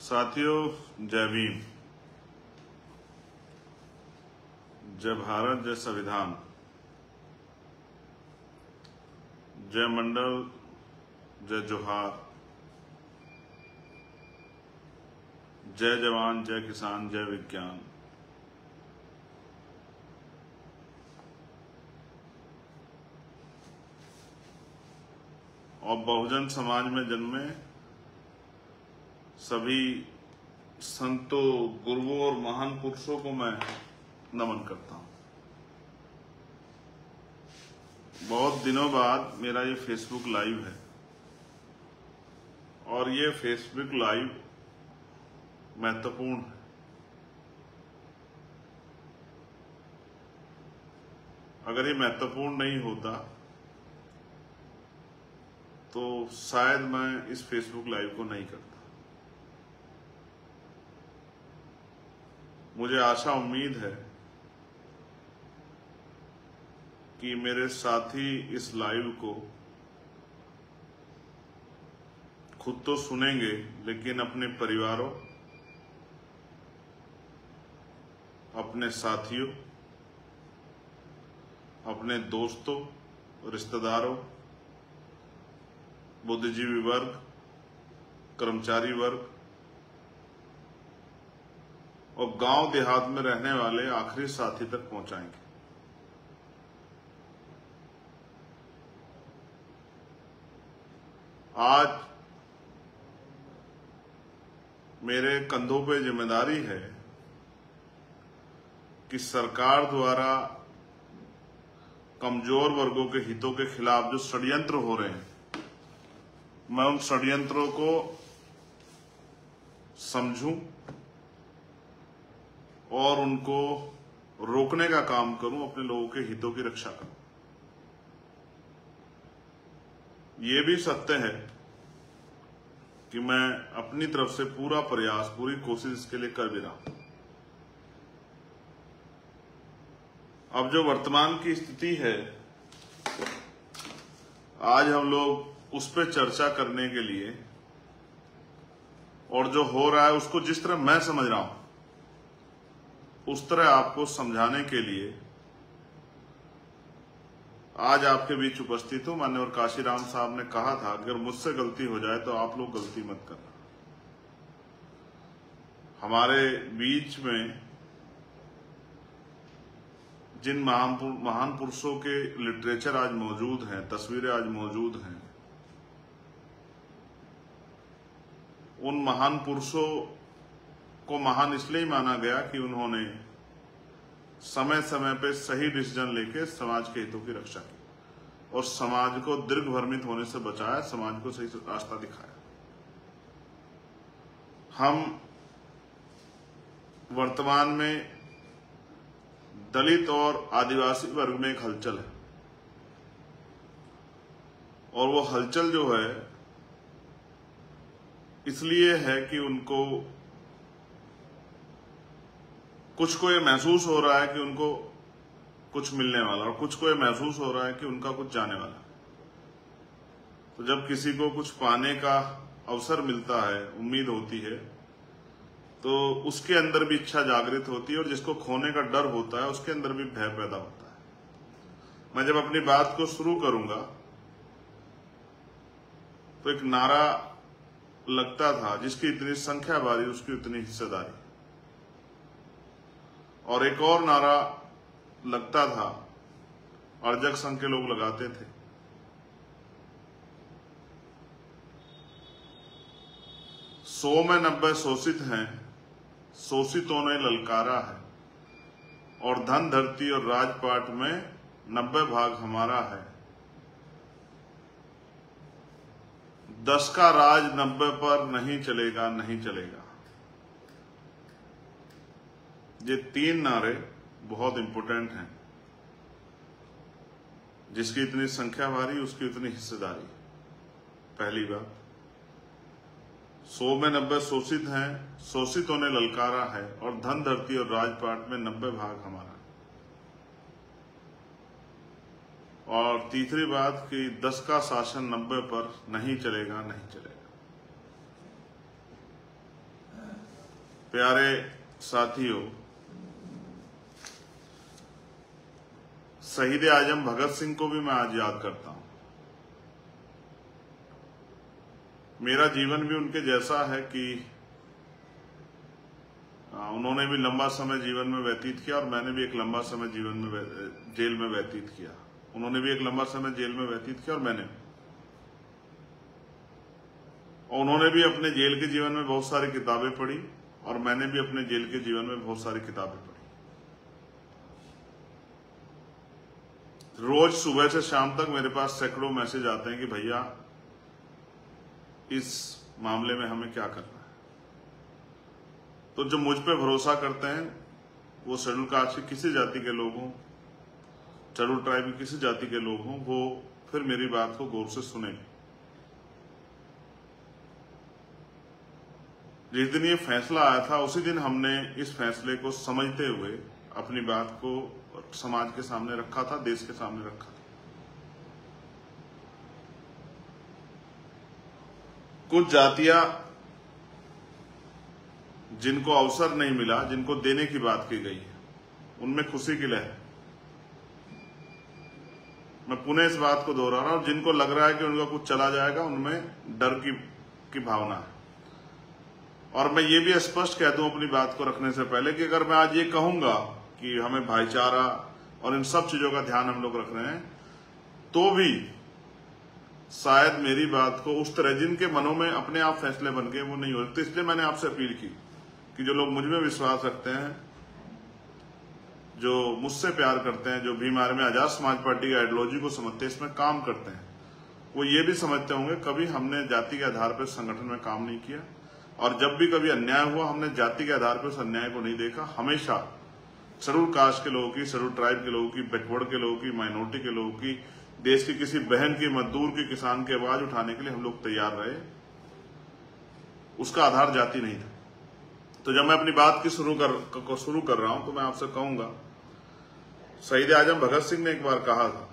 साथियों, जय भीम। जय भारत, जय संविधान, जय मंडल, जय जोहार, जय जवान, जय किसान, जय विज्ञान। और बहुजन समाज में जन्मे सभी संतों, गुरुओं और महान पुरुषों को मैं नमन करता हूं। बहुत दिनों बाद मेरा ये फेसबुक लाइव है और ये फेसबुक लाइव महत्वपूर्ण है। अगर ये महत्वपूर्ण नहीं होता तो शायद मैं इस फेसबुक लाइव को नहीं करता। मुझे आशा उम्मीद है कि मेरे साथी इस लाइव को खुद तो सुनेंगे, लेकिन अपने परिवारों, अपने साथियों, अपने दोस्तों, रिश्तेदारों, बुद्धिजीवी वर्ग, कर्मचारी वर्ग और गांव देहात में रहने वाले आखिरी साथी तक पहुंचाएंगे। आज मेरे कंधों पे जिम्मेदारी है कि सरकार द्वारा कमजोर वर्गों के हितों के खिलाफ जो षड्यंत्र हो रहे हैं, मैं उन षड्यंत्रों को समझूं और उनको रोकने का काम करूं, अपने लोगों के हितों की रक्षा करूं। ये भी सत्य है कि मैं अपनी तरफ से पूरा प्रयास, पूरी कोशिश इसके लिए कर भी रहा हूं। अब जो वर्तमान की स्थिति है, आज हम लोग उस पर चर्चा करने के लिए और जो हो रहा है उसको जिस तरह मैं समझ रहा हूं उस तरह आपको समझाने के लिए आज आपके बीच उपस्थित हूं। माननीय काशीराम साहब ने कहा था, अगर मुझसे गलती हो जाए तो आप लोग गलती मत करना। हमारे बीच में जिन महान पुरुषों के लिटरेचर आज मौजूद हैं, तस्वीरें आज मौजूद हैं, उन महान पुरुषों को महान इसलिए माना गया कि उन्होंने समय समय पे सही डिसीजन लेके समाज के हितों की रक्षा की और समाज को दीर्घ भ्रमित होने से बचाया, समाज को सही रास्ता दिखाया। हम वर्तमान में दलित और आदिवासी वर्ग में एक हलचल है और वो हलचल जो है इसलिए है कि उनको कुछ को ये महसूस हो रहा है कि उनको कुछ मिलने वाला और कुछ को ये महसूस हो रहा है कि उनका कुछ जाने वाला। तो जब किसी को कुछ पाने का अवसर मिलता है, उम्मीद होती है, तो उसके अंदर भी इच्छा जागृत होती है और जिसको खोने का डर होता है उसके अंदर भी भय पैदा होता है। मैं जब अपनी बात को शुरू करूंगा तो एक नारा लगता था, जिसकी इतनी संख्या बारी उसकी उतनी हिस्सेदारी, और एक और नारा लगता था, अर्जक संघ के लोग लगाते थे, 100 में 90 शोषित हैं, शोषितों ने ललकारा है, और धन धरती और राजपाट में 90 भाग हमारा है। 10 का राज 90 पर नहीं चलेगा, नहीं चलेगा। ये 3 नारे बहुत इंपॉर्टेंट हैं। जिसकी इतनी संख्या भारी उसकी उतनी हिस्सेदारी। पहली बात, 100 में 90 शोषित हैं, शोषितों ने ललकारा है, और धन धरती और राजपाट में 90 भाग हमारा। और तीसरी बात कि 10 का शासन 90 पर नहीं चलेगा, नहीं चलेगा। प्यारे साथियों, शहीद आजम भगत सिंह को भी मैं आज याद करता हूं। मेरा जीवन भी उनके जैसा है कि उन्होंने भी लंबा समय जीवन में व्यतीत किया और मैंने भी एक लंबा समय जीवन में जेल में व्यतीत किया। उन्होंने भी एक लंबा समय जेल में व्यतीत किया और मैंने, और उन्होंने भी अपने जेल के जीवन में बहुत सारी किताबें पढ़ी और मैंने भी अपने जेल के जीवन में बहुत सारी किताबें पढ़ी। रोज सुबह से शाम तक मेरे पास सैकड़ों मैसेज आते हैं कि भैया इस मामले में हमें क्या करना है। तो जो मुझ पे भरोसा करते हैं वो शेड्यूल कास्ट की किसी जाति के लोग हों, शेड्यूल ट्राइब की किसी जाति के लोग हों, वो फिर मेरी बात को गौर से सुनेंगे। जिस दिन ये फैसला आया था उसी दिन हमने इस फैसले को समझते हुए अपनी बात को समाज के सामने रखा था, देश के सामने रखा था। कुछ जातियां जिनको अवसर नहीं मिला, जिनको देने की बात की गई है, उनमें खुशी की लहर। मैं पुनः इस बात को दोहरा रहा हूं, जिनको लग रहा है कि उनका कुछ चला जाएगा, उनमें डर की भावना है। और मैं ये भी स्पष्ट कह दूं अपनी बात को रखने से पहले कि अगर मैं आज ये कहूंगा कि हमें भाईचारा और इन सब चीजों का ध्यान हम लोग रख रहे हैं, तो भी शायद मेरी बात को उस तरह जिनके मनों में अपने आप फैसले बन गए वो नहीं हो सकते। इसलिए मैंने आपसे अपील की कि जो लोग मुझ में विश्वास रखते हैं, जो मुझसे प्यार करते हैं, जो भी हमारे में आजाद समाज पार्टी की आइडियोलॉजी को समझते हैं, इसमें काम करते हैं, वो ये भी समझते होंगे कभी हमने जाति के आधार पर संगठन में काम नहीं किया और जब भी कभी अन्याय हुआ हमने जाति के आधार पर उस अन्याय को नहीं देखा। हमेशा शेड्यूल कास्ट के लोगों की, शेड्यूल ट्राइब के लोगों की, बैकवर्ड के लोगों की, माइनॉरिटी के लोगों की, देश की किसी बहन की, मजदूर की, किसान की आवाज उठाने के लिए हम लोग तैयार रहे। उसका आधार जाति नहीं था। तो जब मैं अपनी बात की शुरू कर रहा हूं तो मैं आपसे कहूंगा, शहीद आजम भगत सिंह ने एक बार कहा था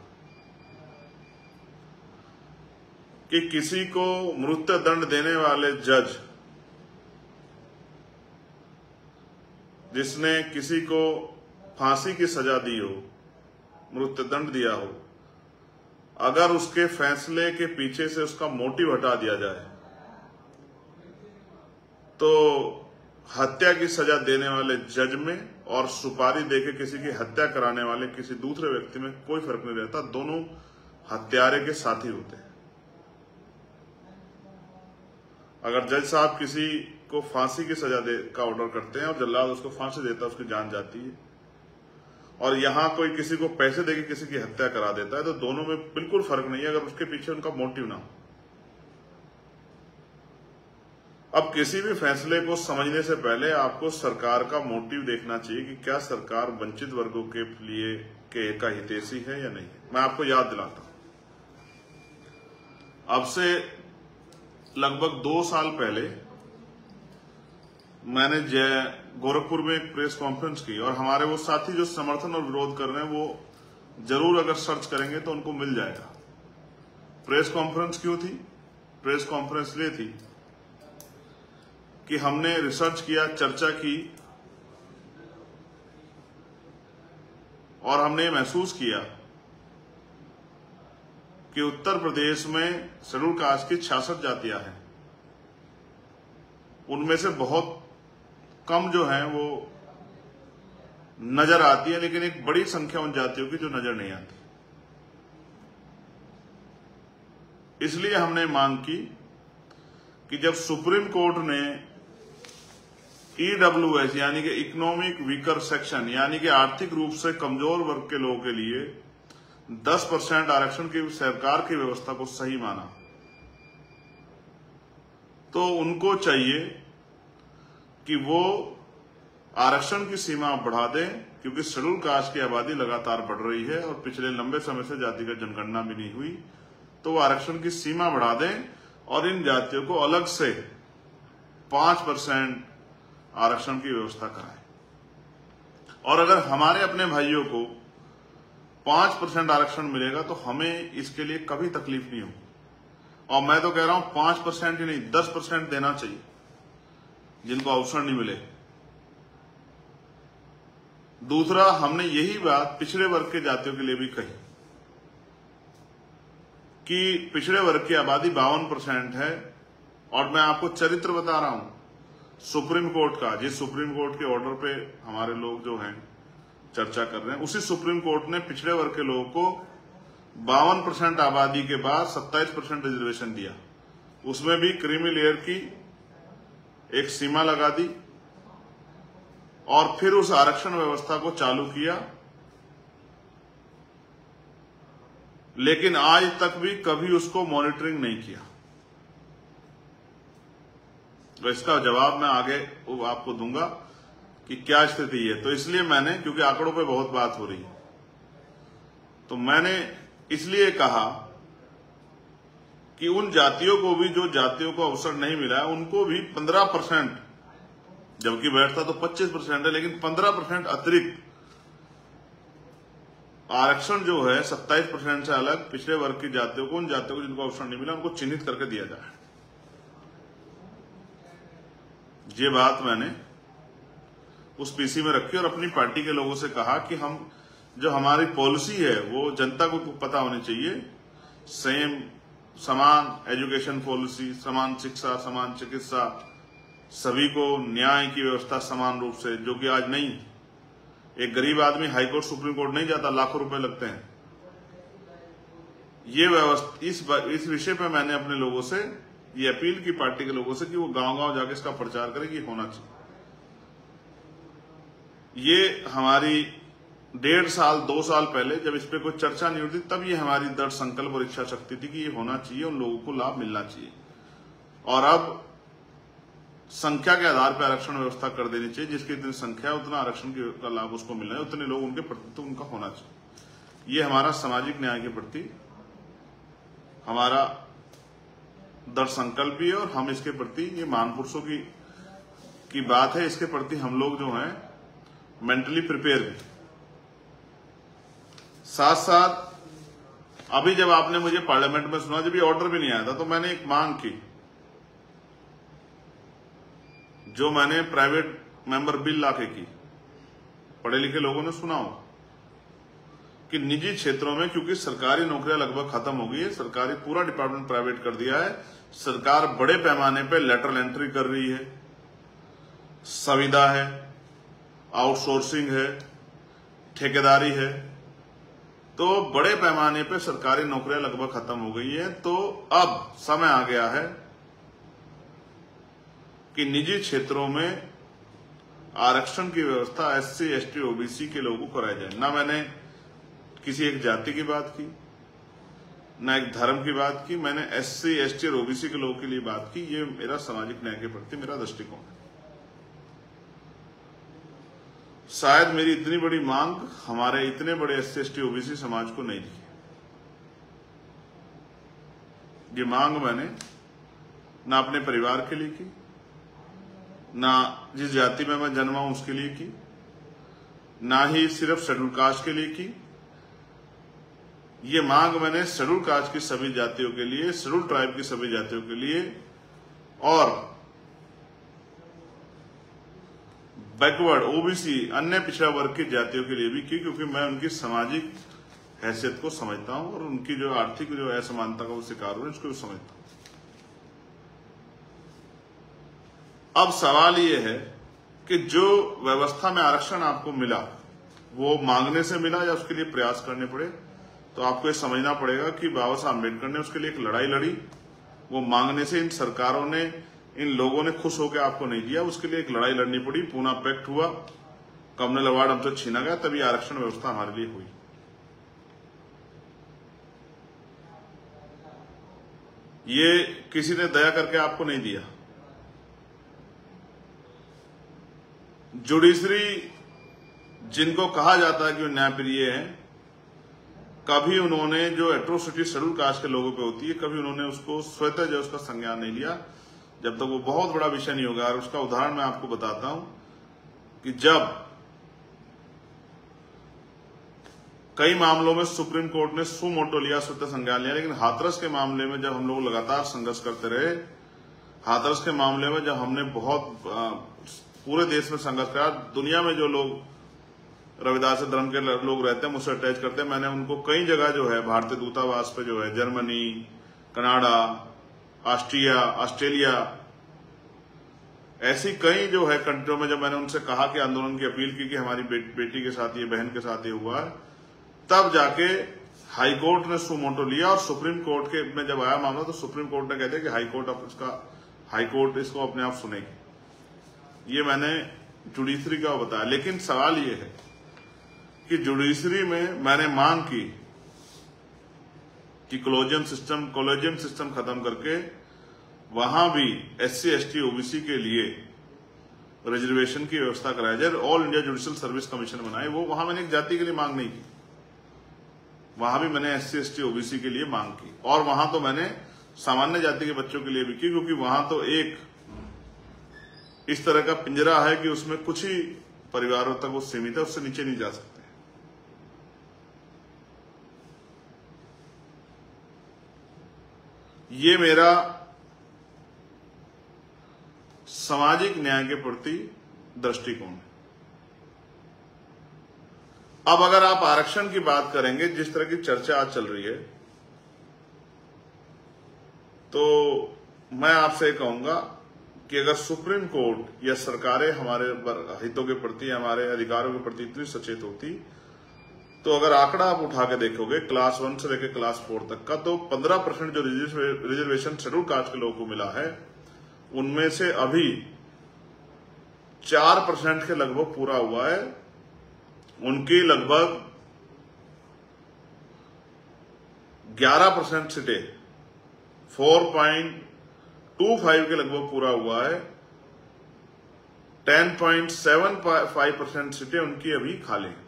कि किसी को मृत्यु दंड देने वाले जज, जिसने किसी को फांसी की सजा दी हो, मृत्यु दंड दिया हो, अगर उसके फैसले के पीछे से उसका मोटिव हटा दिया जाए तो हत्या की सजा देने वाले जज में और सुपारी देके किसी की हत्या कराने वाले किसी दूसरे व्यक्ति में कोई फर्क नहीं रहता। दोनों हत्यारे के साथी होते हैं। अगर जज साहब किसी को फांसी की सजा का ऑर्डर करते हैं और जल्लाद उसको फांसी देता है, उसकी जान जाती है, और यहां कोई किसी को पैसे देके किसी की हत्या करा देता है, तो दोनों में बिल्कुल फर्क नहीं है अगर उसके पीछे उनका मोटिव ना हो। अब किसी भी फैसले को समझने से पहले आपको सरकार का मोटिव देखना चाहिए कि क्या सरकार वंचित वर्गों के लिए का हितैषी है या नहीं। मैं आपको याद दिलाता हूं, अब से लगभग 2 साल पहले मैंने गोरखपुर में एक प्रेस कॉन्फ्रेंस की और हमारे वो साथी जो समर्थन और विरोध कर रहे हैं वो जरूर अगर सर्च करेंगे तो उनको मिल जाएगा। प्रेस कॉन्फ्रेंस क्यों थी? प्रेस कॉन्फ्रेंस ये थी कि हमने रिसर्च किया, चर्चा की और हमने महसूस किया कि उत्तर प्रदेश में शेड्यूल कास्ट की 66 जातियां हैं। उनमें से बहुत कम जो हैं वो नजर आती है, लेकिन एक बड़ी संख्या उन जातियों की जो नजर नहीं आती। इसलिए हमने मांग की कि जब सुप्रीम कोर्ट ने EWS यानी कि इकोनॉमिक वीकर सेक्शन यानी कि आर्थिक रूप से कमजोर वर्ग के लोगों के लिए 10% आरक्षण की सरकार की व्यवस्था को सही माना, तो उनको चाहिए कि वो आरक्षण की सीमा बढ़ा दें, क्योंकि शेड्यूल कास्ट की आबादी लगातार बढ़ रही है और पिछले लंबे समय से जातिगत जनगणना भी नहीं हुई, तो वो आरक्षण की सीमा बढ़ा दें और इन जातियों को अलग से 5% आरक्षण की व्यवस्था कराएं। और अगर हमारे अपने भाइयों को 5% आरक्षण मिलेगा तो हमें इसके लिए कभी तकलीफ नहीं होगी। और मैं तो कह रहा हूं 5% ही नहीं 10% देना चाहिए जिनको अवसर नहीं मिले। दूसरा, हमने यही बात पिछड़े वर्ग के जातियों के लिए भी कही कि पिछड़े वर्ग की आबादी 52% है, और मैं आपको चरित्र बता रहा हूं सुप्रीम कोर्ट का, जिस सुप्रीम कोर्ट के ऑर्डर पे हमारे लोग जो हैं चर्चा कर रहे हैं, उसी सुप्रीम कोर्ट ने पिछड़े वर्ग के लोगों को 52% आबादी के बाद 27% रिजर्वेशन दिया। उसमें भी क्रीमी लेयर की एक सीमा लगा दी और फिर उस आरक्षण व्यवस्था को चालू किया, लेकिन आज तक भी कभी उसको मॉनिटरिंग नहीं किया। तो इसका जवाब मैं आगे आपको दूंगा कि क्या स्थिति है। तो इसलिए मैंने, क्योंकि आंकड़ों पे बहुत बात हो रही है, तो मैंने इसलिए कहा कि उन जातियों को भी, जो जातियों को अवसर नहीं मिला है, उनको भी 15%, जबकि बैठता तो 25% है, लेकिन 15% अतिरिक्त आरक्षण जो है 27% से अलग पिछड़े वर्ग की जातियों को, उन जातियों को जिनको अवसर नहीं मिला, उनको चिन्हित करके दिया जाए। ये बात मैंने उस पीसी में रखी और अपनी पार्टी के लोगों से कहा कि हम, जो हमारी पॉलिसी है वो जनता को पता होनी चाहिए। सेम, समान एजुकेशन पॉलिसी, समान शिक्षा, समान चिकित्सा, सभी को न्याय की व्यवस्था समान रूप से, जो कि आज नहीं। एक गरीब आदमी हाईकोर्ट सुप्रीम कोर्ट नहीं जाता, लाखों रुपए लगते हैं। ये व्यवस्था, इस विषय पे मैंने अपने लोगों से ये अपील की, पार्टी के लोगों से, कि वो गांव-गांव जाके इसका प्रचार करें कि होना चाहिए। ये हमारी 1.5 साल 2 साल पहले जब इस पे कोई चर्चा नहीं होती, तब ये हमारी दृढ़ संकल्प और इच्छा शक्ति थी कि ये होना चाहिए, उन लोगों को लाभ मिलना चाहिए। और अब संख्या के आधार पर आरक्षण व्यवस्था कर देनी चाहिए, जिसकी इतनी संख्या है उतना आरक्षण का लाभ उसको मिलना है, उतने लोग उनके प्रति तो उनका होना चाहिए। ये हमारा सामाजिक न्याय के प्रति हमारा दृढ़ संकल्प भी है, और हम इसके प्रति, ये महापुरुषों की बात है, इसके प्रति हम लोग जो हैं मेंटली प्रिपेयर भी। साथ साथ अभी जब आपने मुझे पार्लियामेंट में सुना, जब ये ऑर्डर भी नहीं आया था, तो मैंने एक मांग की, जो मैंने प्राइवेट मेंबर बिल लाके की, पढ़े लिखे लोगों ने सुना होगा, कि निजी क्षेत्रों में, क्योंकि सरकारी नौकरियां लगभग खत्म हो गई है, सरकारी पूरा डिपार्टमेंट प्राइवेट कर दिया है, सरकार बड़े पैमाने पे लेटरल एंट्री कर रही है, संविदा है, आउटसोर्सिंग है, ठेकेदारी है, तो बड़े पैमाने पे सरकारी नौकरियां लगभग खत्म हो गई है। तो अब समय आ गया है कि निजी क्षेत्रों में आरक्षण की व्यवस्था SC, ST, OBC के लोगों को कराई जाए। ना मैंने किसी एक जाति की बात की, ना एक धर्म की बात की, मैंने SC, ST और OBC के लोगों के लिए बात की। ये मेरा सामाजिक न्याय के प्रति मेरा दृष्टिकोण है। शायद मेरी इतनी बड़ी मांग हमारे इतने बड़े SC, ST, OBC समाज को नहीं थी। ये मांग मैंने ना अपने परिवार के लिए की, ना जिस जाति में मैं जन्मा हूं उसके लिए की, ना ही सिर्फ शेड्यूल कास्ट के लिए की। ये मांग मैंने शेड्यूल कास्ट की सभी जातियों के लिए, शेड्यूल ट्राइब की सभी जातियों के लिए और बैकवर्ड OBC अन्य पिछड़ा वर्ग की जातियों के लिए भी की, क्योंकि मैं उनकी सामाजिक हैसियत को समझता हूं और उनकी जो आर्थिक जो असमानता का वो शिकार हो, इसको भी समझता हूं। अब सवाल ये है कि जो व्यवस्था में आरक्षण आपको मिला, वो मांगने से मिला या उसके लिए प्रयास करने पड़े? तो आपको ये समझना पड़ेगा कि बाबा साहब अम्बेडकर ने उसके लिए एक लड़ाई लड़ी। वो मांगने से इन सरकारों ने, इन लोगों ने खुश होकर आपको नहीं दिया, उसके लिए एक लड़ाई लड़नी पड़ी। पूना पैक्ट हुआ, कम्युनल अवार्ड हमसे छीना गया, तभी आरक्षण व्यवस्था हमारे लिए हुई। ये किसी ने दया करके आपको नहीं दिया। जुडिशरी, जिनको कहा जाता है कि वो न्यायप्रिय हैं, कभी उन्होंने जो एट्रोसिटी शेड्यूल कास्ट के लोगों पे होती है, कभी उन्होंने उसको स्वतः जो उसका संज्ञान नहीं लिया, जब तक वो बहुत बड़ा विषय नहीं होगा। और उसका उदाहरण मैं आपको बताता हूं कि जब कई मामलों में सुप्रीम कोर्ट ने सु मोटो लिया, स्वतः संज्ञान लिया, लेकिन हाथरस के मामले में जब हम लोग लगातार संघर्ष करते रहे, हाथरस के मामले में जब हमने बहुत पूरे देश में संघर्ष करा, दुनिया में जो लोग रविदास धर्म के लोग रहते हैं, मुझसे अटैच करते हैं। मैंने उनको कई जगह जो है भारतीय दूतावास पे जो है, जर्मनी, कनाडा, ऑस्ट्रेलिया, ऐसी कई जो है कंट्रियों में जब मैंने उनसे कहा कि आंदोलन की अपील की कि हमारी बेटी के साथ ये, बहन के साथ ये हुआ है, तब जाके हाई कोर्ट ने सुमोटो लिया। और सुप्रीम कोर्ट के में जब आया मामला तो सुप्रीम कोर्ट ने कहते कि हाई कोर्ट इसको अपने आप सुनेगी। ये मैंने जुडिशरी का बताया। लेकिन सवाल ये है कि जुडिशरी में मैंने मांग की कि कॉलेजियम सिस्टम खत्म करके वहां भी SC ST OBC के लिए रिजर्वेशन की व्यवस्था कराई जाए, all India judicial service commission बनाए। वो वहां मैंने एक जाति के लिए मांग नहीं की, वहां भी मैंने SC ST OBC के लिए मांग की। और वहां तो मैंने सामान्य जाति के बच्चों के लिए भी की, क्योंकि वहां तो एक इस तरह का पिंजरा है कि उसमें कुछ ही परिवारों तक वो सीमित है, उससे नीचे नहीं जा सकते। ये मेरा सामाजिक न्याय के प्रति दृष्टिकोण है। अब अगर आप आरक्षण की बात करेंगे, जिस तरह की चर्चा आज चल रही है, तो मैं आपसे कहूंगा कि अगर सुप्रीम कोर्ट या सरकारें हमारे हितों के प्रति, हमारे अधिकारों के प्रति इतनी सचेत होती, तो अगर आंकड़ा आप उठा के देखोगे क्लास 1 से लेकर क्लास 4 तक का, तो 15% जो रिजर्वेशन शेड्यूल कास्ट के लोगों को मिला है, उनमें से अभी 4% के लगभग पूरा हुआ है। उनकी लगभग 11% सीटें, 4.25 के लगभग पूरा हुआ है। 10.75% सीटें उनकी अभी खाली हैं।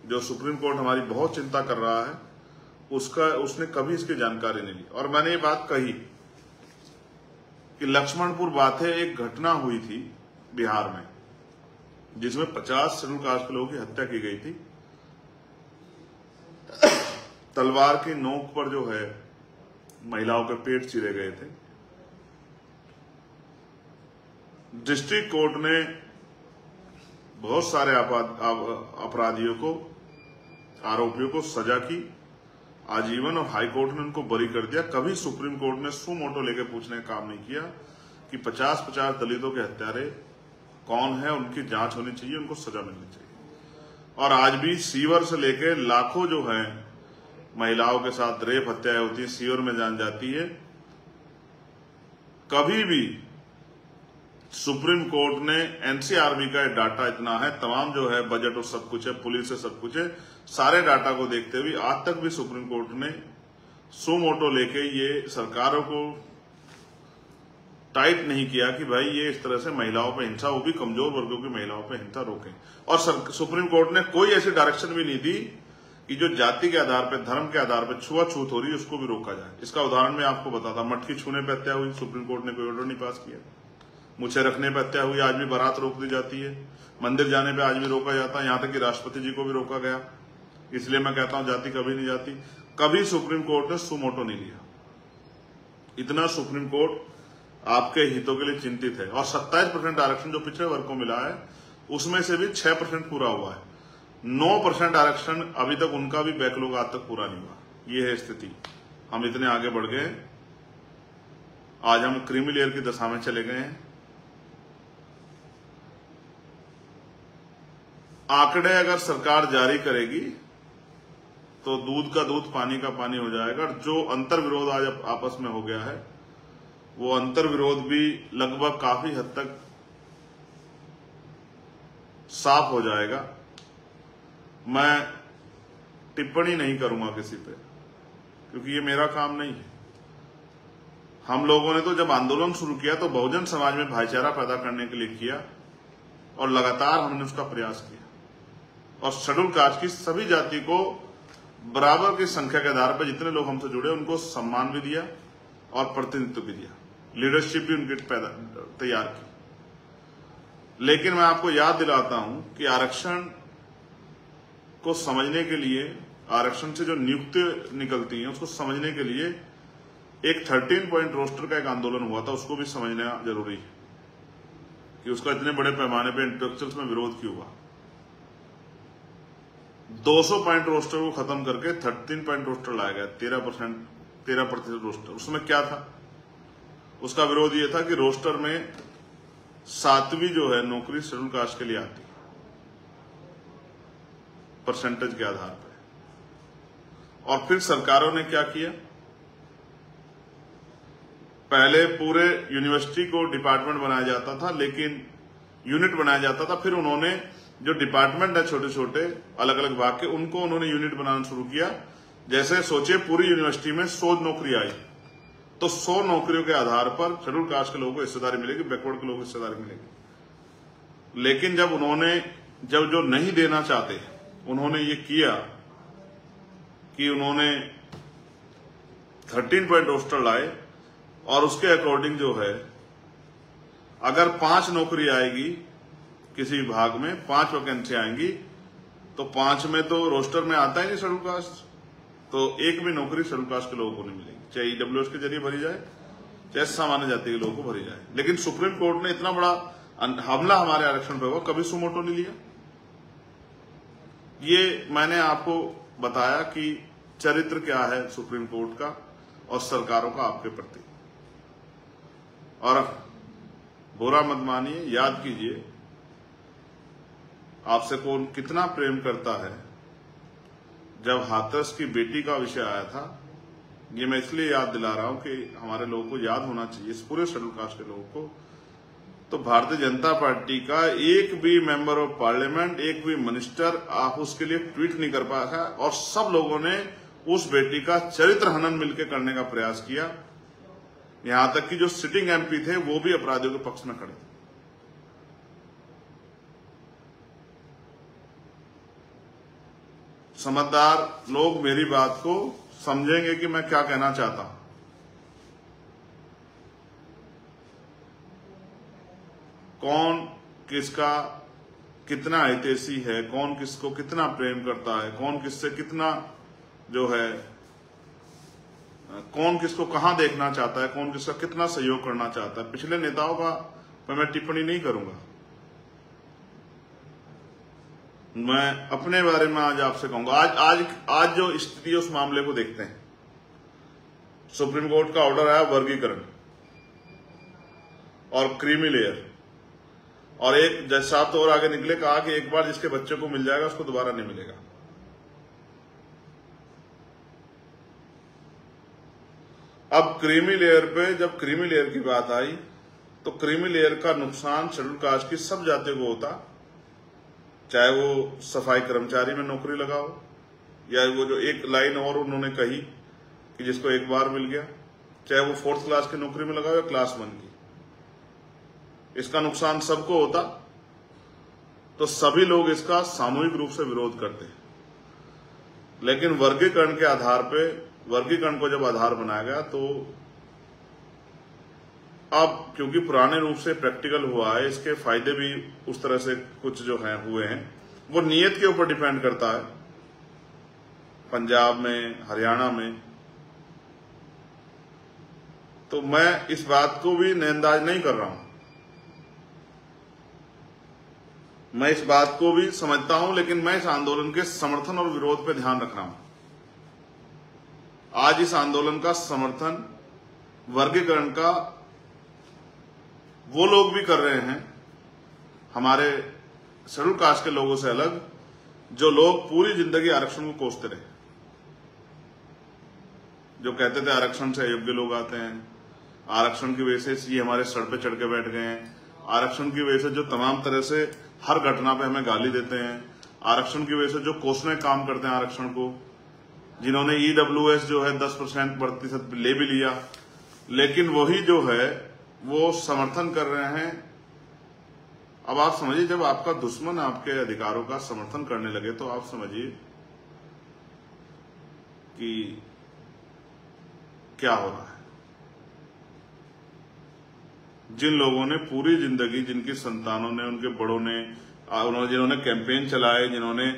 जो सुप्रीम कोर्ट हमारी बहुत चिंता कर रहा है, उसने कभी इसकी जानकारी नहीं ली। और मैंने ये बात कही कि लक्ष्मणपुर बाथे एक घटना हुई थी बिहार में, जिसमें 50 शेड्यूल कास्ट के लोगों की हत्या की गई थी। तलवार की नोक पर जो है महिलाओं के पेट चीरे गए थे। डिस्ट्रिक्ट कोर्ट ने बहुत सारे अपराधियों को, आरोपियों को सजा की आजीवन, और हाई कोर्ट ने उनको बरी कर दिया। कभी सुप्रीम कोर्ट ने सुमोटो लेके पूछने का काम नहीं किया कि 50-50 दलितों के हत्यारे कौन है, उनकी जांच होनी चाहिए, उनको सजा मिलनी चाहिए। और आज भी सीवर से लेके लाखों जो है महिलाओं के साथ रेप हत्याएं होती है, सीवर में जान जाती है। कभी भी सुप्रीम कोर्ट ने, NCRB का डाटा इतना है, तमाम जो है बजट और सब कुछ है, पुलिस है, सब कुछ है, सारे डाटा को देखते हुए आज तक भी सुप्रीम कोर्ट ने सुमोटो लेके ये सरकारों को टाइट नहीं किया कि भाई ये इस तरह से महिलाओं पे हिंसा, वो भी कमजोर वर्गों की महिलाओं पे हिंसा रोकें। और सुप्रीम कोर्ट ने कोई ऐसी डायरेक्शन भी नहीं दी कि जो जाति के आधार पर, धर्म के आधार पर छुआछूत हो रही है उसको भी रोका जाए। इसका उदाहरण मैं आपको बताता, मटकी छूने पर हत्या हुई, सुप्रीम कोर्ट ने कोई ऑर्डर नहीं पास किया। मुझे रखने पर हत्या हुई, आज भी बारात रोक दी जाती है। मंदिर जाने पे आज भी रोका जाता है, यहां तक कि राष्ट्रपति जी को भी रोका गया। इसलिए मैं कहता हूं जाति कभी नहीं जाती। कभी सुप्रीम कोर्ट ने सुमोटो नहीं लिया। इतना सुप्रीम कोर्ट आपके हितों के लिए चिंतित है। और 27% आरक्षण जो पिछड़े वर्ग को मिला है, उसमें से भी 6% पूरा हुआ है। 9% आरक्षण अभी तक उनका भी बैकलॉग आज तक पूरा नहीं हुआ। ये है स्थिति। हम इतने आगे बढ़ गए, आज हम क्रीमी लेयर की दशा में चले गए हैं। आंकड़े अगर सरकार जारी करेगी तो दूध का दूध, पानी का पानी हो जाएगा। जो अंतर विरोध आज आपस में हो गया है, वो अंतर विरोध भी लगभग काफी हद तक साफ हो जाएगा। मैं टिप्पणी नहीं करूंगा किसी पे, क्योंकि ये मेरा काम नहीं है। हम लोगों ने तो जब आंदोलन शुरू किया तो बहुजन समाज में भाईचारा पैदा करने के लिए किया, और लगातार हमने उसका प्रयास किया। और शेड्यूल कास्ट की सभी जाति को बराबर की संख्या के आधार पर जितने लोग हमसे जुड़े उनको सम्मान भी दिया और प्रतिनिधित्व भी दिया, लीडरशिप भी उनकी तैयार की। लेकिन मैं आपको याद दिलाता हूं कि आरक्षण को समझने के लिए, आरक्षण से जो नियुक्ति निकलती हैं उसको समझने के लिए एक 13 पॉइंट रोस्टर का एक आंदोलन हुआ था, उसको भी समझना जरूरी है कि उसका इतने बड़े पैमाने पर इंटेलेक्चुअल्स में विरोध क्यों हुआ। 200 पॉइंट रोस्टर को खत्म करके 13 पॉइंट रोस्टर लाया गया, 13% रोस्टर। उसमें क्या था? उसका विरोध ये था कि रोस्टर में 7वीं जो है नौकरी शेड्यूल कास्ट के लिए आती है परसेंटेज के आधार पर। और फिर सरकारों ने क्या किया, पहले पूरे यूनिवर्सिटी को डिपार्टमेंट बनाया जाता था, लेकिन यूनिट बनाया जाता था। फिर उन्होंने जो डिपार्टमेंट है छोटे छोटे अलग अलग भाग के, उनको उन्होंने यूनिट बनाना शुरू किया। जैसे सोचिए पूरी यूनिवर्सिटी में 100 नौकरी आई तो 100 नौकरियों के आधार पर शेड्यूल कास्ट के लोगों को हिस्सेदारी मिलेगी, बैकवर्ड के लोगों को हिस्सेदारी मिलेगी। लेकिन जब जो नहीं देना चाहते उन्होंने ये किया कि उन्होंने 13 पॉइंट रोस्टर लाए और उसके अकॉर्डिंग जो है अगर 5 नौकरी आएगी किसी विभाग में, 5 वैकेंसी आएंगी तो 5 में तो रोस्टर में आता ही नहीं शेड्यूल कास्ट, तो एक भी नौकरी शेड्यूल कास्ट के लोगों को नहीं मिलेगी, चाहे ईडब्ल्यूएस के जरिए भरी जाए चाहे सामान्य जाति के लोगों को भरी जाए। लेकिन सुप्रीम कोर्ट ने इतना बड़ा हमला हमारे आरक्षण पर हुआ, कभी सुमोटो नहीं लिया। ये मैंने आपको बताया कि चरित्र क्या है सुप्रीम कोर्ट का और सरकारों का आपके प्रति। और बुरा मत मानिए, याद कीजिए आपसे कौन कितना प्रेम करता है। जब हाथरस की बेटी का विषय आया था, ये मैं इसलिए याद दिला रहा हूं कि हमारे लोगों को याद होना चाहिए, इस पूरे शेड्यूल कास्ट के लोगों को, तो भारतीय जनता पार्टी का एक भी मेंबर ऑफ पार्लियामेंट, एक भी मिनिस्टर आप उसके लिए ट्वीट नहीं कर पाया था। और सब लोगों ने उस बेटी का चरित्र हनन मिलकर करने का प्रयास किया। यहां तक कि जो सिटिंग एमपी थे वो भी अपराधियों के पक्ष में खड़े थे। समझदार लोग मेरी बात को समझेंगे कि मैं क्या कहना चाहता हूं। कौन किसका कितना हितैषी है, कौन किसको कितना प्रेम करता है, कौन किससे कितना जो है, कौन किसको कहां देखना चाहता है, कौन किसका कितना सहयोग करना चाहता है। पिछले नेताओं का पर मैं टिप्पणी नहीं करूंगा, मैं अपने बारे में आज आपसे कहूंगा। आज जो स्थिति है उस मामले को देखते हैं। सुप्रीम कोर्ट का ऑर्डर आया वर्गीकरण और क्रीमी लेयर, और एक जज साहब तो और आगे निकले, कहा कि एक बार जिसके बच्चे को मिल जाएगा उसको दोबारा नहीं मिलेगा। अब क्रीमी लेयर पे जब क्रीमी लेयर की बात आई तो क्रीमी लेयर का नुकसान शेड्यूल कास्ट की सब जातियों को होता, चाहे वो सफाई कर्मचारी में नौकरी लगाओ या वो जो एक लाइन और उन्होंने कही कि जिसको एक बार मिल गया, चाहे वो 4th क्लास की नौकरी में लगाओ या क्लास 1 की, इसका नुकसान सबको होता। तो सभी लोग इसका सामूहिक रूप से विरोध करते हैं। लेकिन वर्गीकरण के आधार पे, वर्गीकरण को जब आधार बनाया गया तो अब क्योंकि पुराने रूप से प्रैक्टिकल हुआ है, इसके फायदे भी उस तरह से कुछ जो है हुए हैं। वो नियत के ऊपर डिपेंड करता है। पंजाब में, हरियाणा में, तो मैं इस बात को भी नजरअंदाज नहीं कर रहा हूं, मैं इस बात को भी समझता हूं, लेकिन मैं इस आंदोलन के समर्थन और विरोध पे ध्यान रख रहा हूं। आज इस आंदोलन का समर्थन वर्गीकरण का वो लोग भी कर रहे हैं, हमारे शेड्यूल कास्ट के लोगों से अलग, जो लोग पूरी जिंदगी आरक्षण को कोसते रहे, जो कहते थे आरक्षण से अयोग्य लोग आते हैं, आरक्षण की वजह से ये हमारे सर पे चढ़ के बैठ गए हैं, आरक्षण की वजह से जो तमाम तरह से हर घटना पे हमें गाली देते हैं, आरक्षण की वजह से जो कोसने काम करते हैं आरक्षण को, जिन्होंने ईडब्ल्यूएस जो है 10% प्रतिशत ले भी लिया, लेकिन वही जो है वो समर्थन कर रहे हैं। अब आप समझिए, जब आपका दुश्मन आपके अधिकारों का समर्थन करने लगे तो आप समझिए कि क्या हो रहा है। जिन लोगों ने पूरी जिंदगी, जिनकी संतानों ने, उनके बड़ों ने, जिन्होंने कैंपेन चलाए, जिन्होंने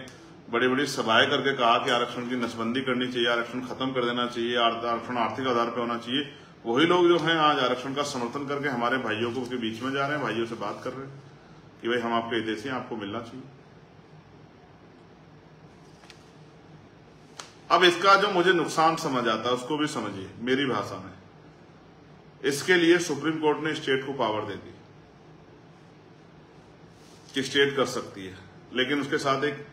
बड़ी बड़ी सभाएं करके कहा कि आरक्षण की नसबंदी करनी चाहिए, आरक्षण खत्म कर देना चाहिए, आरक्षण आर्थिक आधार पर होना चाहिए, वही लोग जो हैं आज आरक्षण का समर्थन करके हमारे भाइयों को के बीच में जा रहे हैं, भाइयों से बात कर रहे हैं कि भाई हम आपके हितैषी हैं, आपको मिलना चाहिए। अब इसका जो मुझे नुकसान समझ आता है उसको भी समझिए मेरी भाषा में। इसके लिए सुप्रीम कोर्ट ने स्टेट को पावर दे दी कि स्टेट कर सकती है, लेकिन उसके साथ एक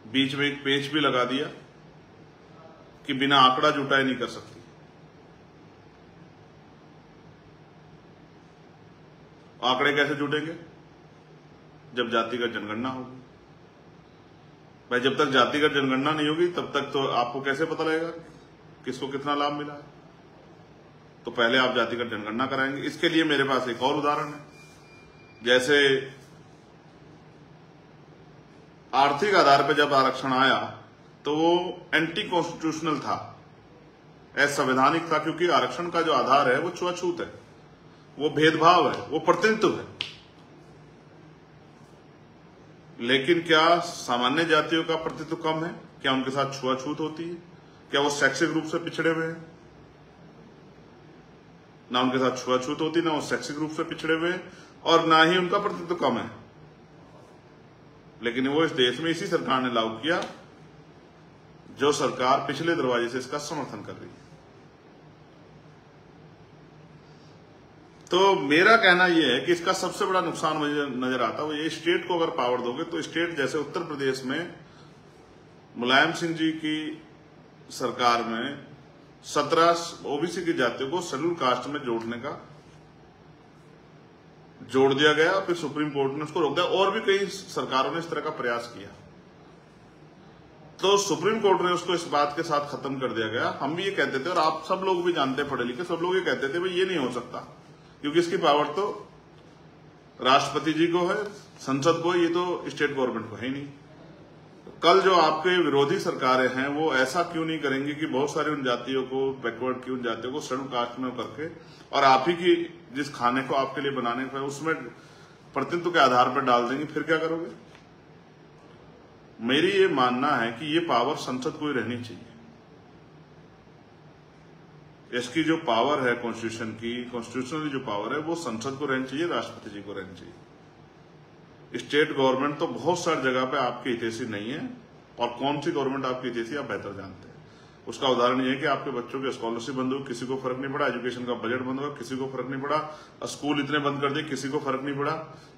बीच में एक पेच भी लगा दिया कि बिना आंकड़ा जुटाए नहीं कर सकती। आंकड़े कैसे जुटेंगे? जब जातिगत जनगणना होगी। भाई जब तक जातिगत जनगणना नहीं होगी तब तक तो आपको कैसे पता लगेगा किसको कितना लाभ मिला है? तो पहले आप जातिगत जनगणना कराएंगे। इसके लिए मेरे पास एक और उदाहरण है। जैसे आर्थिक आधार पर जब आरक्षण आया तो वो एंटी कॉन्स्टिट्यूशनल था, असंवैधानिक था, क्योंकि आरक्षण का जो आधार है वो छुआछूत है, वो भेदभाव है, वो प्रतिनिधित्व है। लेकिन क्या सामान्य जातियों का प्रतिनिधित्व कम है? क्या उनके साथ छुआछूत होती है? क्या वो शैक्षिक रूप से पिछड़े हुए हैं? ना उनके साथ छुआछूत होती, ना वो शैक्षिक रूप से पिछड़े हुए हैं, और ना ही उनका प्रतिनिधित्व कम है। लेकिन वो इस देश में इसी सरकार ने लागू किया जो सरकार पिछले दरवाजे से इसका समर्थन कर रही है। तो मेरा कहना यह है कि इसका सबसे बड़ा नुकसान मुझे नजर आता है वो ये, स्टेट को अगर पावर दोगे तो स्टेट जैसे उत्तर प्रदेश में मुलायम सिंह जी की सरकार में 17 ओबीसी की जातियों को शेड्यूल कास्ट में जोड़ दिया गया, फिर सुप्रीम कोर्ट ने उसको रोक दिया, और भी कई सरकारों ने इस तरह का प्रयास किया, तो सुप्रीम कोर्ट ने उसको इस बात के साथ खत्म कर दिया गया। हम भी ये कहते थे और आप सब लोग भी जानते, पढ़े लिखे सब लोग ये कहते थे भाई ये नहीं हो सकता, क्योंकि इसकी पावर तो राष्ट्रपति जी को है, संसद को, ये तो स्टेट गवर्नमेंट को है ही नहीं। कल जो आपके विरोधी सरकारें हैं वो ऐसा क्यों नहीं करेंगी कि बहुत सारी उन जातियों को, बैकवर्ड की उन जातियों को शेड्यूल कास्ट में करके और आप ही की जिस खाने को आपके लिए बनाने का उसमें प्रतिनिधित्व के आधार पर डाल देंगे, फिर क्या करोगे? मेरी ये मानना है कि ये पावर संसद को ही रहनी चाहिए। इसकी जो पावर है कॉन्स्टिट्यूशन की, कॉन्स्टिट्यूशनली जो पावर है वो संसद को रहनी चाहिए, राष्ट्रपति जी को रहनी चाहिए। स्टेट गवर्नमेंट तो बहुत सारी जगह पे आपकी हितैषी नहीं है, और कौन सी गवर्नमेंट आपकी हितैषी आप बेहतर जानते हैं। उसका उदाहरण ये है कि आपके बच्चों की स्कॉलरशिप बंद हो, किसी को फर्क नहीं पड़ा, एजुकेशन का बजट बंद होगा, किसी को फर्क नहीं पड़ा, स्कूल इतने बंद कर दिए, किसी को फर्क नहीं पड़ा,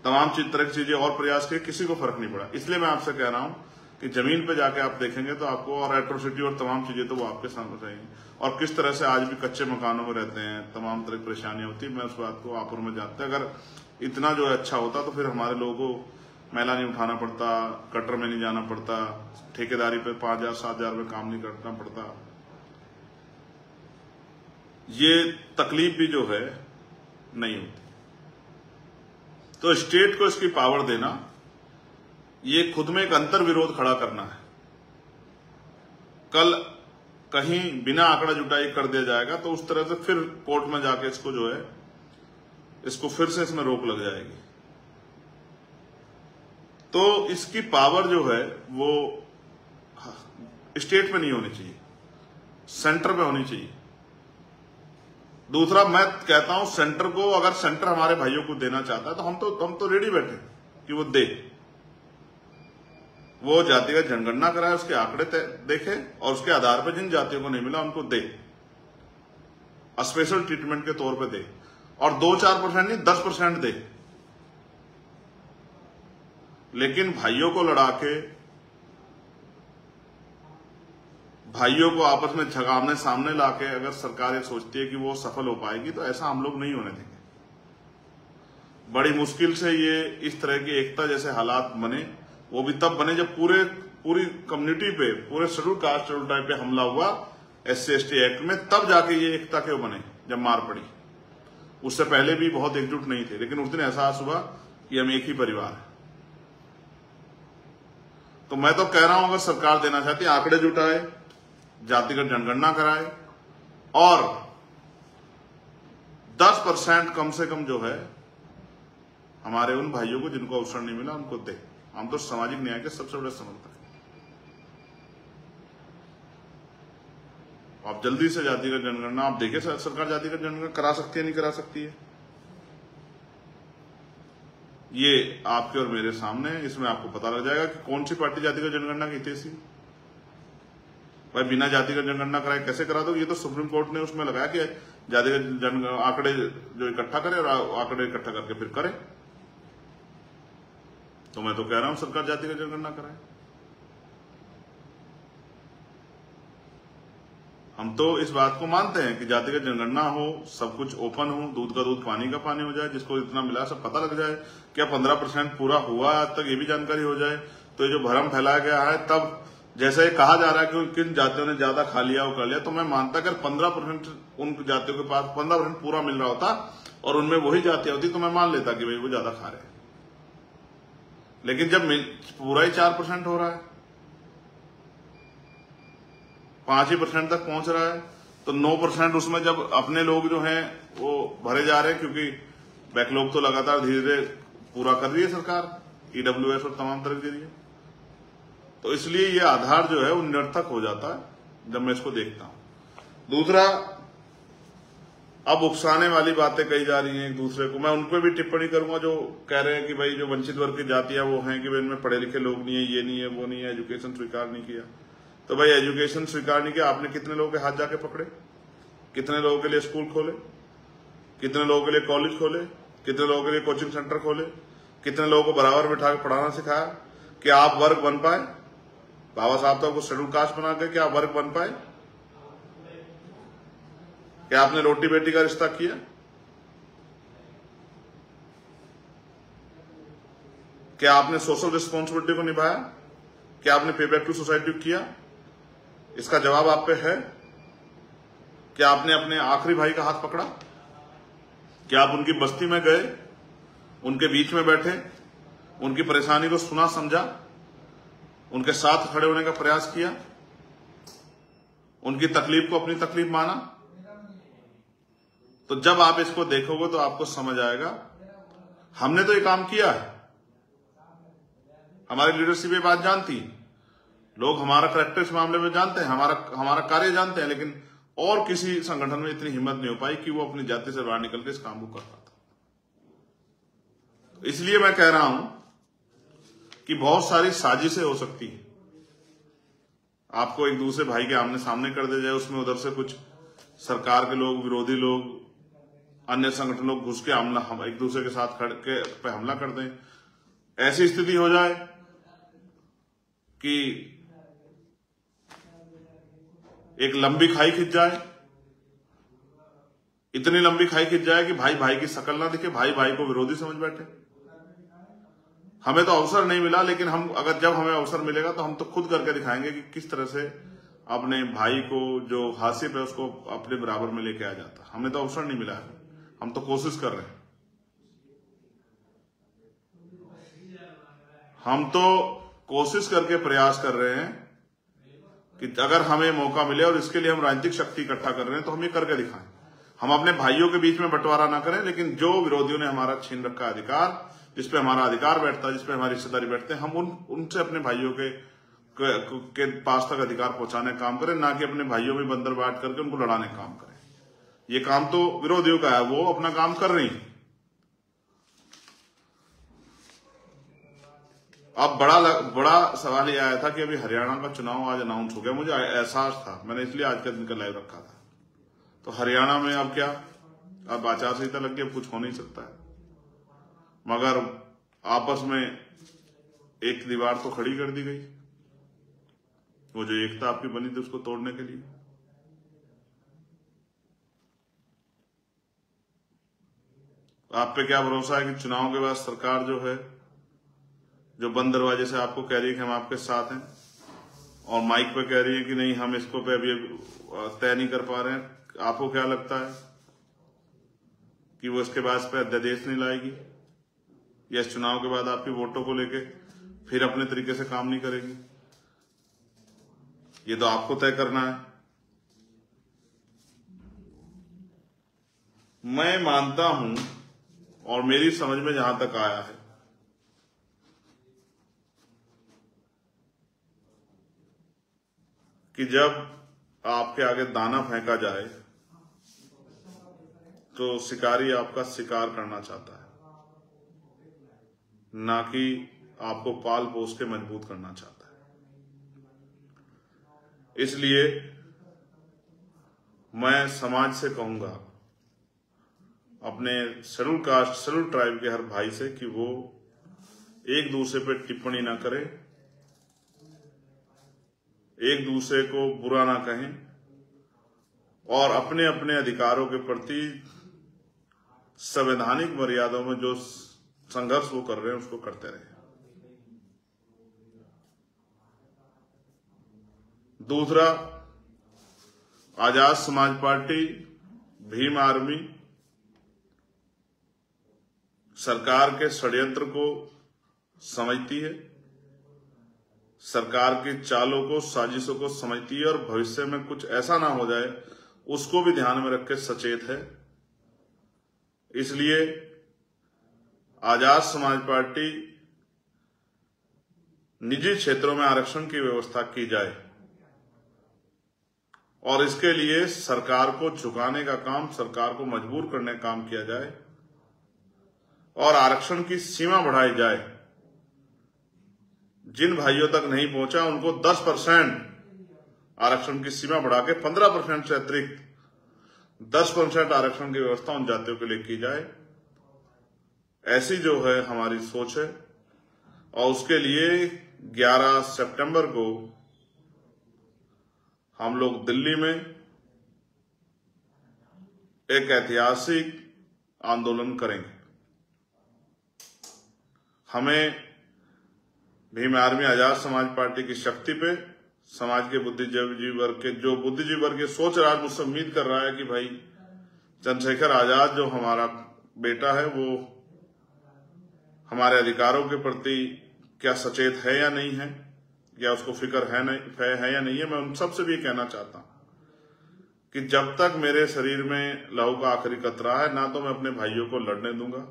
तमाम तरह की चीजें और प्रयास किए, किसी को फर्क नहीं पड़ा। इसलिए मैं आपसे कह रहा हूं कि जमीन पे जाके आप देखेंगे तो आपको और एट्रोसिटी और तमाम चीजें तो वो आपके सामने रहेंगी, और किस तरह से आज भी कच्चे मकानों में रहते हैं, तमाम तरह की परेशानियां होती है। मैं उस बात को आप और मैं जानते हैं। अगर इतना जो है अच्छा होता तो फिर हमारे लोगों को मैला नहीं उठाना पड़ता, कटर में नहीं जाना पड़ता, ठेकेदारी पे 5,000 7,000 में काम नहीं करना पड़ता। ये तकलीफ भी जो है नहीं होती। तो स्टेट को इसकी पावर देना, ये खुद में एक अंतर विरोध खड़ा करना है। कल कहीं बिना आंकड़ा जुटाई कर दिया जाएगा तो उस तरह से फिर कोर्ट में जाके इसको जो है, इसको फिर से इसमें रोक लग जाएगी। तो इसकी पावर जो है वो स्टेट में नहीं होनी चाहिए, सेंटर पे होनी चाहिए। दूसरा, मैं कहता हूं सेंटर को, अगर सेंटर हमारे भाइयों को देना चाहता है तो हम तो रेडी बैठे कि वो दे, वो जातिगत जनगणना कराए, उसके आंकड़े देखे और उसके आधार पर जिन जातियों को नहीं मिला उनको दे, स्पेशल ट्रीटमेंट के तौर पे दे, और 2-4% नहीं 10% दे। लेकिन भाइयों को लड़ा के, भाइयों को आपस में झगामने सामने लाके अगर सरकार ये सोचती है कि वो सफल हो पाएगी तो ऐसा हम लोग नहीं होने देंगे। बड़ी मुश्किल से ये इस तरह की एकता जैसे हालात बने, वो भी तब बने जब पूरी कम्युनिटी पे, पूरे शेड्यूल कास्ट शेड्यूल टाइप पे हमला हुआ SC/ST एक्ट में, तब जाके ये एकता क्यों बने जब मार पड़ी। उससे पहले भी बहुत एकजुट नहीं थे, लेकिन उस दिन एहसास हुआ कि हम एक ही परिवार है। तो मैं तो कह रहा हूं अगर सरकार देना चाहती है आंकड़े जुटाए, जातिगत जनगणना कराए, और 10% कम से कम जो है हमारे उन भाइयों को जिनको अवसर नहीं मिला उनको दे। हम तो सामाजिक न्याय के सबसे बड़े समर्थक हैं। आप जल्दी से जातिगत जनगणना, आप देखिए सरकार जातिगत जनगणना करा सकती है नहीं करा सकती है। ये आपके और मेरे सामने है। इसमें आपको पता लग जाएगा कि कौन सी पार्टी जातिगत जनगणना की हितैषी। भाई बिना जातिगत जनगणना कराए कैसे करा दो? ये तो सुप्रीम कोर्ट ने उसमें लगाया कि जातिगत आंकड़े जो इकट्ठा करे और आंकड़े इकट्ठा करके फिर करे। तो मैं तो कह रहा हूं सरकार जातिगत जनगणना कराए। हम तो इस बात को मानते हैं कि जातिगत जनगणना हो, सब कुछ ओपन हो, दूध का दूध पानी का पानी हो जाए, जिसको इतना मिला सब पता लग जाए। क्या 15% पूरा हुआ आज तक ये भी जानकारी हो जाए। तो ये जो भ्रम फैलाया गया है, तब जैसे कहा जा रहा है कि किन जातियों ने ज्यादा खा लिया वो कर लिया, तो मैं मानता अगर 15% उन जातियों के पास 15% पूरा मिल रहा होता और उनमें वही जातियां होती तो मैं मान लेता कि भाई वो ज्यादा खा रहे हैं। लेकिन जब पूरा ही 4% हो रहा है, 5% तक पहुंच रहा है, तो 9% उसमें जब अपने लोग जो हैं वो भरे जा रहे हैं, क्योंकि बैकलॉग तो लगातार धीरे धीरे पूरा कर रही है सरकार, ईडब्ल्यूएस और तमाम तरह के जरिए। तो इसलिए ये आधार जो है वो निरर्थक हो जाता है जब मैं इसको देखता हूं। दूसरा, अब उकसाने वाली बातें कही जा रही हैं एक दूसरे को। मैं उन पर भी टिप्पणी करूंगा जो कह रहे हैं कि भाई जो वंचित वर्ग की जातियां वो हैं कि भाई इनमें पढ़े लिखे लोग नहीं है, ये नहीं है, वो नहीं है, एजुकेशन स्वीकार नहीं किया। तो भाई एजुकेशन स्वीकार नहीं किया, आपने कितने लोगों के हाथ जाके पकड़े? कितने लोगों के लिए स्कूल खोले? कितने लोगों के लिए कॉलेज खोले? कितने लोगों के लिए कोचिंग सेंटर खोले? कितने लोगों को बराबर बिठा के पढ़ाना सिखाया कि आप वर्ग बन पाए? बाबा साहब तो आपको शेड्यूल कास्ट बना के क्या आप वर्ग बन पाए? क्या आपने रोटी बेटी का रिश्ता किया? क्या आपने सोशल रिस्पॉन्सिबिलिटी को निभाया? क्या आपने पे बैक टू सोसाइटी किया? इसका जवाब आप पे है। क्या आपने अपने आखिरी भाई का हाथ पकड़ा? क्या आप उनकी बस्ती में गए, उनके बीच में बैठे, उनकी परेशानी को सुना, समझा, उनके साथ खड़े होने का प्रयास किया, उनकी तकलीफ को अपनी तकलीफ माना? तो जब आप इसको देखोगे तो आपको समझ आएगा हमने तो ये काम किया है। हमारी लीडरशिप ये बात जानती, लोग हमारा करैक्टर इस मामले में जानते हैं, हमारा कार्य जानते हैं, लेकिन और किसी संगठन में इतनी हिम्मत नहीं हो पाई कि वो अपनी जाति से बाहर निकल के इस काम को कर पाता। तो इसलिए मैं कह रहा हूं कि बहुत सारी साजिशें हो सकती हैं। आपको एक दूसरे भाई के आमने सामने कर दे जाए, उसमें उधर से कुछ सरकार के लोग, विरोधी लोग, अन्य संगठन लोग घुस के हमला एक दूसरे के साथ खड़े के पे हमला कर दें। ऐसी स्थिति हो जाए कि एक लंबी खाई खिंच जाए, इतनी लंबी खाई खिंच जाए कि भाई भाई की शक्ल ना दिखे, भाई भाई को विरोधी समझ बैठे। हमें तो अवसर नहीं मिला, लेकिन जब हमें अवसर मिलेगा तो हम तो खुद करके दिखाएंगे कि किस तरह से अपने भाई को जो हाशिए पे उसको अपने बराबर में लेके आ जाता। हमें तो अवसर नहीं मिला है, हम तो कोशिश कर रहे हैं। हम तो कोशिश करके प्रयास कर रहे हैं कि अगर हमें मौका मिले, और इसके लिए हम राजनीतिक शक्ति इकट्ठा कर रहे हैं, तो हम ये करके दिखाएं। हम अपने भाइयों के बीच में बंटवारा ना करें, लेकिन जो विरोधियों ने हमारा छीन रखा अधिकार, जिसपे हमारा अधिकार बैठता है, जिसपे हमारी रिश्तेदारी बैठते हैं, हम उनसे अपने भाइयों के पास तक अधिकार पहुंचाने का काम करें, ना कि अपने भाइयों में बंदर बांट करके उनको लड़ाने का काम करें। ये काम तो विरोधियों का है, वो अपना काम कर रही है। अब बड़ा सवाल ये आया था कि अभी हरियाणा का चुनाव आज अनाउंस हो गया। मुझे एहसास था, मैंने इसलिए आज का दिन का लाइव रखा था। तो हरियाणा में अब क्या, अब आचार संहिता लग गई, अब कुछ हो नहीं सकता है, मगर आपस में एक दीवार तो खड़ी कर दी गई। वो जो एकता आपकी बनी थी उसको तोड़ने के लिए। आप पे क्या भरोसा है कि चुनाव के बाद सरकार जो है, जो बंद दरवाजे से आपको कह रही है कि हम आपके साथ हैं, और माइक पे कह रही है कि नहीं हम इसको पे अभी तय नहीं कर पा रहे हैं, आपको क्या लगता है कि वो इसके बाद इस पे अध्यादेश नहीं लाएगी, या इस चुनाव के बाद आपकी वोटों को लेके फिर अपने तरीके से काम नहीं करेगी? ये तो आपको तय करना है। मैं मानता हूं, और मेरी समझ में जहां तक आया है, कि जब आपके आगे दाना फेंका जाए तो शिकारी आपका शिकार करना चाहता है। ना कि आपको पाल पोस के मजबूत करना चाहता है। इसलिए मैं समाज से कहूंगा, अपने शेड्यूल कास्ट शेड्यूल ट्राइब के हर भाई से, कि वो एक दूसरे पे टिप्पणी ना करें, एक दूसरे को बुरा ना कहें और अपने अपने अधिकारों के प्रति संवैधानिक मर्यादाओं में जो संघर्ष वो कर रहे हैं उसको करते रहे। दूसरा, आजाद समाज पार्टी, भीम आर्मी सरकार के षड्यंत्र को समझती है, सरकार की चालों को, साजिशों को समझती है और भविष्य में कुछ ऐसा ना हो जाए उसको भी ध्यान में रख के सचेत है। इसलिए आजाद समाज पार्टी निजी क्षेत्रों में आरक्षण की व्यवस्था की जाए और इसके लिए सरकार को झुकाने का काम, सरकार को मजबूर करने का काम किया जाए और आरक्षण की सीमा बढ़ाई जाए। जिन भाइयों तक नहीं पहुंचा उनको 10% आरक्षण की सीमा बढ़ा के 15% से अतिरिक्त 10% आरक्षण की व्यवस्था उन जातियों के लिए की जाए। ऐसी जो है हमारी सोच है और उसके लिए 11 सितंबर को हम लोग दिल्ली में एक ऐतिहासिक आंदोलन करेंगे। हमें भीम आर्मी आजाद समाज पार्टी की शक्ति पे समाज के बुद्धिजीवी वर्ग के, जो बुद्धिजीवी वर्ग के सोच रहा है, मुझसे उम्मीद कर रहा है कि भाई चंद्रशेखर आजाद जो हमारा बेटा है वो हमारे अधिकारों के प्रति क्या सचेत है या नहीं है, या उसको फिक्र है या नहीं है। मैं उन सबसे भी कहना चाहता हूं कि जब तक मेरे शरीर में लहू का आखिरी कतरा है, ना तो मैं अपने भाइयों को लड़ने दूंगा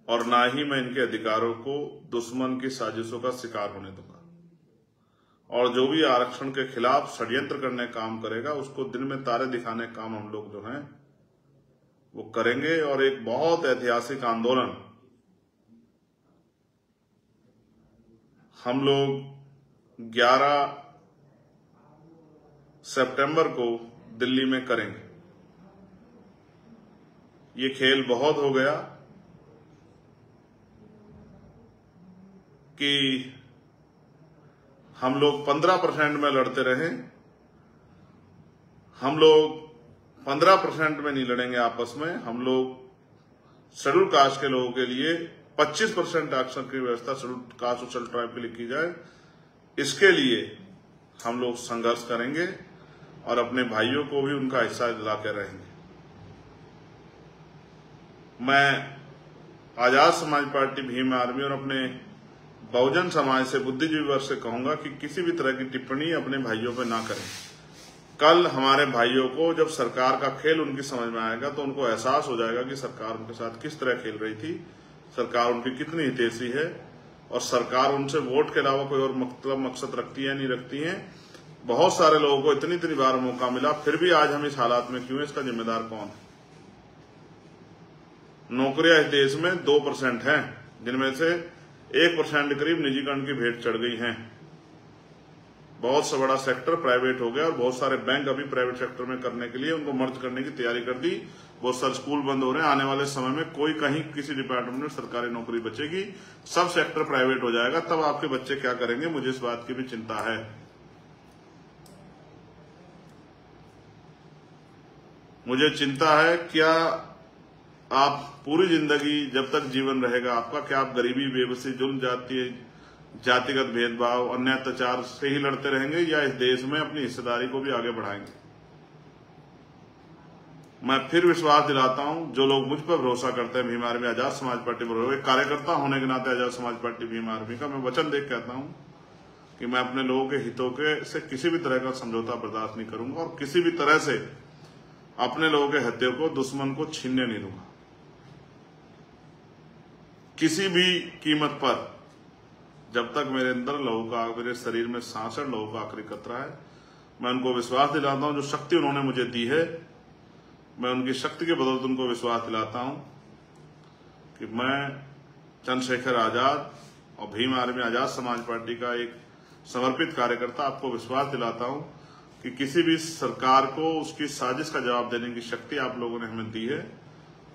और ना ही मैं इनके अधिकारों को दुश्मन की साजिशों का शिकार होने दूंगा। और जो भी आरक्षण के खिलाफ षड्यंत्र करने काम करेगा उसको दिन में तारे दिखाने काम हम लोग जो हैं वो करेंगे और एक बहुत ऐतिहासिक आंदोलन हम लोग 11 सितंबर को दिल्ली में करेंगे। ये खेल बहुत हो गया कि हम लोग 15% में लड़ते रहे। हम लोग 15% में नहीं लड़ेंगे आपस में। हम लोग शेड्यूल कास्ट के लोगों के लिए 25% आरक्षण की व्यवस्था शेड्यूल कास्ट और शेड्यूल ट्राइब के लिए की जाए। इसके लिए हम लोग संघर्ष करेंगे और अपने भाइयों को भी उनका हिस्सा दिलाते रहेंगे। मैं आजाद समाज पार्टी, भीम आर्मी और अपने बहुजन समाज से, बुद्धिजीवी वर्ग से कहूंगा कि किसी भी तरह की टिप्पणी अपने भाइयों पे ना करें। कल हमारे भाइयों को जब सरकार का खेल उनकी समझ में आएगा तो उनको एहसास हो जाएगा कि सरकार उनके साथ किस तरह खेल रही थी, सरकार उनकी कितनी हितैषी है और सरकार उनसे वोट के अलावा कोई और मकसद रखती है नहीं रखती है। बहुत सारे लोगों को इतनी बार मौका मिला, फिर भी आज हम इस हालात में क्यों, इसका जिम्मेदार कौन है? नौकरियां इस देश में 2% हैं, जिनमें से 1% करीब निजीकरण की भेंट चढ़ गई हैं। बहुत सा बड़ा सेक्टर प्राइवेट हो गया और बहुत सारे बैंक अभी प्राइवेट सेक्टर में करने के लिए उनको मर्ज करने की तैयारी कर दी। बहुत सारे स्कूल बंद हो रहे हैं। आने वाले समय में कोई कहीं किसी डिपार्टमेंट में सरकारी नौकरी बचेगी, सब सेक्टर प्राइवेट हो जाएगा। तब आपके बच्चे क्या करेंगे, मुझे इस बात की भी चिंता है। मुझे चिंता है, क्या आप पूरी जिंदगी जब तक जीवन रहेगा आपका, क्या आप गरीबी, बेबसी, जुल्म, जातिगत भेदभाव, अन्याय, अत्याचार से ही लड़ते रहेंगे या इस देश में अपनी हिस्सेदारी को भी आगे बढ़ाएंगे? मैं फिर विश्वास दिलाता हूं, जो लोग मुझ पर भरोसा करते हैं, भीम आर्मी आजाद समाज पार्टी पर, एक कार्यकर्ता होने के नाते आजाद समाज पार्टी भीम आर्मी का मैं वचन देख कहता हूं कि मैं अपने लोगों के हितों के से किसी भी तरह का समझौता बर्दाश्त नहीं करूंगा और किसी भी तरह से अपने लोगों के हितों को दुश्मन को छीनने नहीं दूंगा। किसी भी कीमत पर, जब तक मेरे अंदर लहू का, मेरे शरीर में सांस है, लहू का आखिरी कतरा है, मैं उनको विश्वास दिलाता हूं, जो शक्ति उन्होंने मुझे दी है, मैं उनकी शक्ति के बदौलत उनको विश्वास दिलाता हूं कि मैं चंद्रशेखर आजाद और भीम आर्मी आजाद समाज पार्टी का एक समर्पित कार्यकर्ता आपको विश्वास दिलाता हूं कि किसी भी सरकार को उसकी साजिश का जवाब देने की शक्ति आप लोगों ने हमें दी है,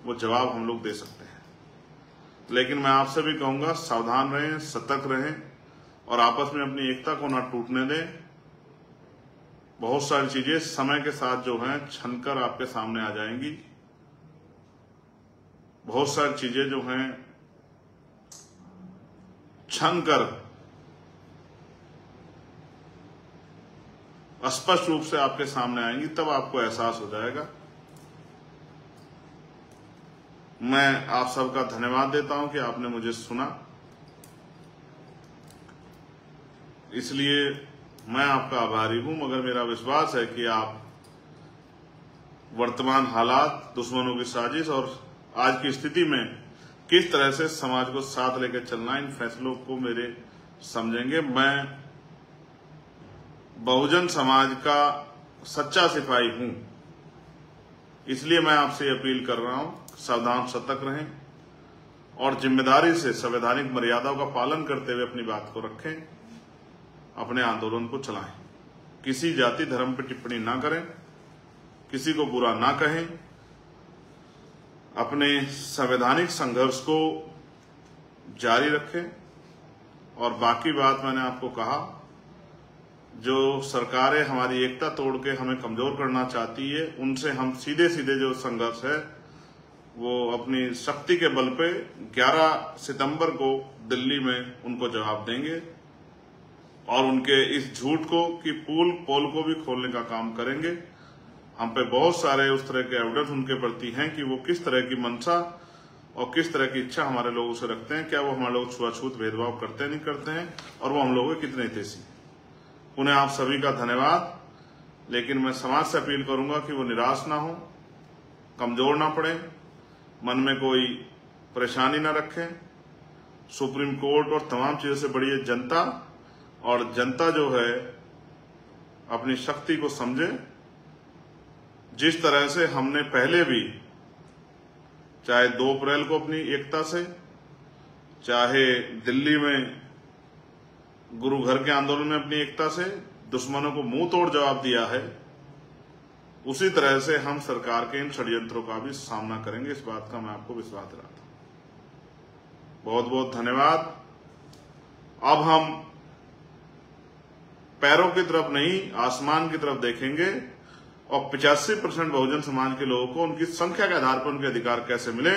वो जवाब हम लोग दे सकते हैं। लेकिन मैं आपसे भी कहूंगा, सावधान रहें, सतर्क रहें और आपस में अपनी एकता को ना टूटने दें। बहुत सारी चीजें समय के साथ जो हैं छनकर आपके सामने आ जाएंगी। बहुत सारी चीजें जो हैं छनकर स्पष्ट रूप से आपके सामने आएंगी, तब आपको एहसास हो जाएगा। मैं आप सबका धन्यवाद देता हूं कि आपने मुझे सुना। इसलिए मैं आपका आभारी हूं, मगर मेरा विश्वास है कि आप वर्तमान हालात, दुश्मनों की साजिश और आज की स्थिति में किस तरह से समाज को साथ लेकर चलना, इन फैसलों को मेरे समझेंगे। मैं बहुजन समाज का सच्चा सिपाही हूं, इसलिए मैं आपसे अपील कर रहा हूं, सावधान, सतर्क रहें और जिम्मेदारी से संवैधानिक मर्यादाओं का पालन करते हुए अपनी बात को रखें, अपने आंदोलन को चलाएं। किसी जाति धर्म पर टिप्पणी ना करें, किसी को बुरा ना कहें, अपने संवैधानिक संघर्ष को जारी रखें। और बाकी बात मैंने आपको कहा, जो सरकारें हमारी एकता तोड़ के हमें कमजोर करना चाहती है, उनसे हम सीधे सीधे जो संघर्ष है वो अपनी शक्ति के बल पे 11 सितंबर को दिल्ली में उनको जवाब देंगे और उनके इस झूठ को कि पोल को भी खोलने का काम करेंगे। हम पे बहुत सारे उस तरह के एविडेंस उनके प्रति हैं कि वो किस तरह की मंशा और किस तरह की इच्छा हमारे लोगों से रखते हैं, क्या वो हमारे लोग छुआछूत भेदभाव करते नहीं करते हैं, और वो हम लोगों के कितने हितैषी। उन्हें आप सभी का धन्यवाद। लेकिन मैं समाज से अपील करूंगा कि वो निराश ना हो, कमजोर ना पड़े, मन में कोई परेशानी ना रखें। सुप्रीम कोर्ट और तमाम चीजों से बड़ी है जनता, और जनता जो है अपनी शक्ति को समझे। जिस तरह से हमने पहले भी, चाहे 2 अप्रैल को अपनी एकता से, चाहे दिल्ली में गुरु घर के आंदोलन में अपनी एकता से दुश्मनों को मुंह तोड़ जवाब दिया है, उसी तरह से हम सरकार के इन षड्यंत्रों का भी सामना करेंगे। इस बात का मैं आपको विश्वास दिलाता हूं। बहुत बहुत धन्यवाद। अब हम पैरों की तरफ नहीं, आसमान की तरफ देखेंगे और 85% बहुजन समाज के लोगों को उनकी संख्या के आधार पर उनके अधिकार कैसे मिले,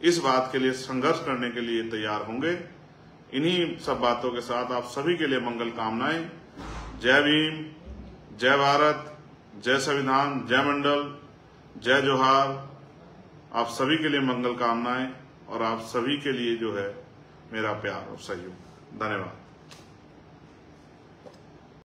इस बात के लिए संघर्ष करने के लिए तैयार होंगे। इन्हीं सब बातों के साथ आप सभी के लिए मंगल कामनाएं। जय भीम, जय भारत, जय संविधान, जय मंडल, जय जोहार। आप सभी के लिए मंगल कामनाएं और आप सभी के लिए जो है मेरा प्यार और सहयोग। धन्यवाद।